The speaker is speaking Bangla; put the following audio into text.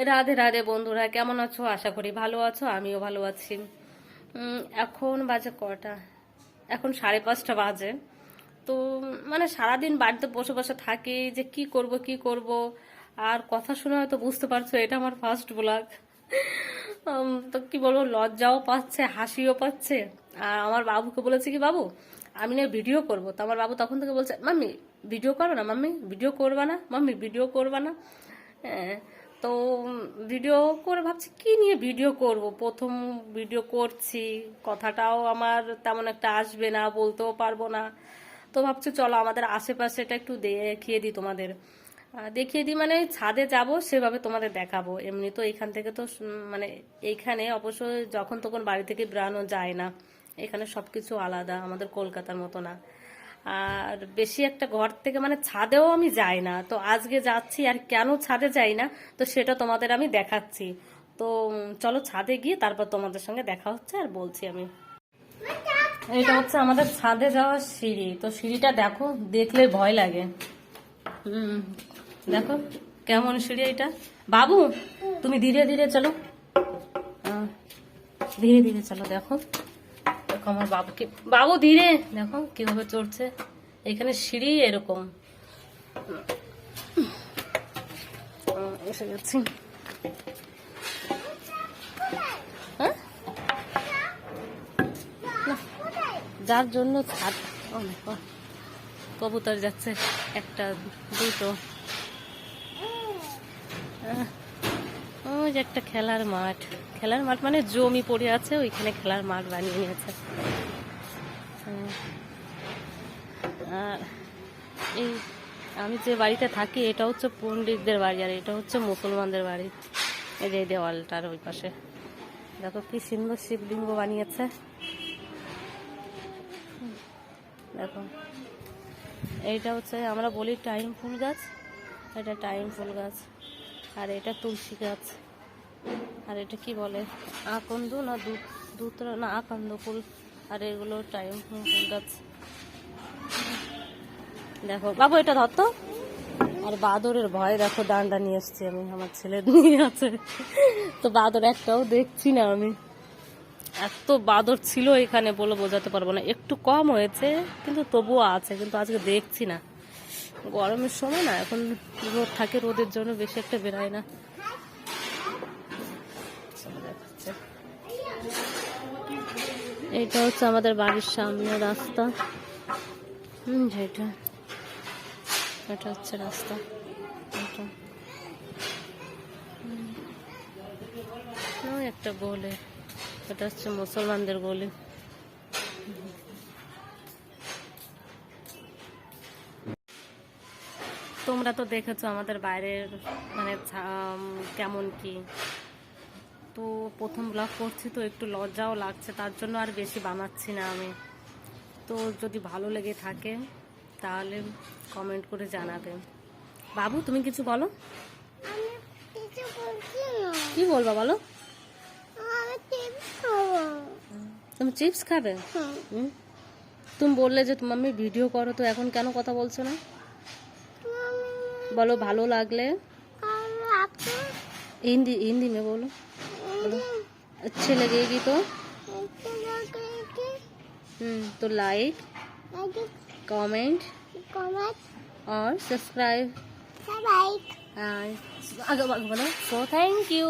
রাধে রাধে বন্ধুরা, কেমন আছো? আশা করি ভালো আছো, আমিও ভালো আছি। এখন বাজে কটা? এখন 5:30 বাজে। তো মানে সারাদিন বাড়িতে বসে বসে থাকি, যে কি করব কি করব। আর কথা শুনে হয়তো বুঝতে পারছো, এটা আমার ফার্স্ট ব্লগ। তো কি বলবো, লজ্জাও পাচ্ছে, হাসিও পাচ্ছে। আর আমার বাবুকে বলেছি কি, বাবু আমি না ভিডিও করব। তো আমার বাবু তখন থেকে বলছে, মাম্মি ভিডিও করো না, মাম্মি ভিডিও করবা না, মাম্মি ভিডিও করবা না। হ্যাঁ, তো ভিডিও করে ভাবছি কি নিয়ে ভিডিও করব। প্রথম ভিডিও করছি, কথাটাও আমার তেমন একটা আসবে না, বলতেও পারবো না। তো ভাবছি চলো আমাদের আশেপাশেটা একটু দেখিয়ে দিই তোমাদের। দেখিয়ে দিই মানে ছাদে যাব সেভাবে তোমাদের দেখাবো। এমনি তো এখান থেকে তো মানে এইখানে অবশ্য যখন তখন বাড়ি থেকে বেরানো যায় না। এখানে সবকিছু আলাদা, আমাদের কলকাতার মতো না। আর বেশি একটা ঘর থেকে মানে ছাদেও আমি যাই না। তো আজকে যাচ্ছি, আর কেন ছাদে যাই না তো সেটা তোমাদের আমি দেখাচ্ছি। তো চলো ছাদে গিয়ে তারপর তোমাদের সঙ্গে দেখা হচ্ছে আর বলছি আমি। এটা হচ্ছে আমাদের ছাদে যাওয়ার সিঁড়ি। তো সিঁড়িটা দেখো, দেখলে ভয় লাগে। দেখো কেমন সিঁড়ি এটা। বাবু তুমি ধীরে ধীরে চলো, ধীরে ধীরে চলো। দেখো দেখো আমার বাবুকে, বাবু ধীরে, দেখো কিভাবে চড়ছে। এখানে সিঁড়ি এরকম। এসে গেছি। হ্যাঁ, যার জন্য ছাদ। কবুতর যাচ্ছে, একটা দুটো। ওই যে একটা খেলার মাঠ, খেলার মাঠ মানে জমি পড়ে আছে, ওইখানে খেলার মাঠ বানিয়ে নিয়েছে। আর এই আমি যে বাড়িতে থাকি এটা হচ্ছে পণ্ডিতদের বাড়ি, আর এটা হচ্ছে মুসলমানদের বাড়ি। এই যে দেওয়ালটার ওই পাশে দেখো কি সুন্দর শিবলিঙ্গ বানিয়েছে। দেখো এইটা হচ্ছে আমরা বলি টাইম ফুল গাছ, এটা টাইম ফুল গাছ। আর এটা তুলসী গাছ। আর এটা কি বলে, আকন্দ না দুতরা না আকন্দ ফুল। আর এগুলো টাইম ফুল গাছ। দেখো বাবু এটা ধরতো। আর বাদরের ভয় দেখো, ডান্ডা নিয়ে এসছি আমি, আমার ছেলে নিয়ে আছে। তো বাদর একটাও দেখছি না আমি। এত বাদর ছিল এখানে বলে বোঝাতে পারবো না। একটু কম হয়েছে কিন্তু তবুও আছে, কিন্তু আজকে দেখছি না। গরমের সময় না, এখন রোদ থাকে, রোদের জন্য বেশি একটা বেরোয় না। এইটা হচ্ছে আমাদের বাড়ির সামনে রাস্তা। এটা হচ্ছে রাস্তা। একটা গলি, এটা হচ্ছে মুসলমানদের গলি। তোমরা তো দেখেছো আমাদের বাইরের মানে কেমন কি। তো প্রথম ব্লগ করছি তো একটু লজ্জাও লাগছে, তার জন্য আর বেশি বানাচ্ছি না আমি। তো যদি ভালো লেগে থাকে তাহলে কমেন্ট করে জানাবে। বাবু তুমি কিছু বলো। কি বলবা বলো। তুমি চিপস খাবে? তুমি বললে যে তুমি আমি ভিডিও করো, তো এখন কেন কথা বলছো না? बोलो भालो लागले हिंदी हिंदी में बोलो। अच्छे लगेगी तो लाइक कमेंट और सब्सक्राइब। आगे बोलो। So thank you.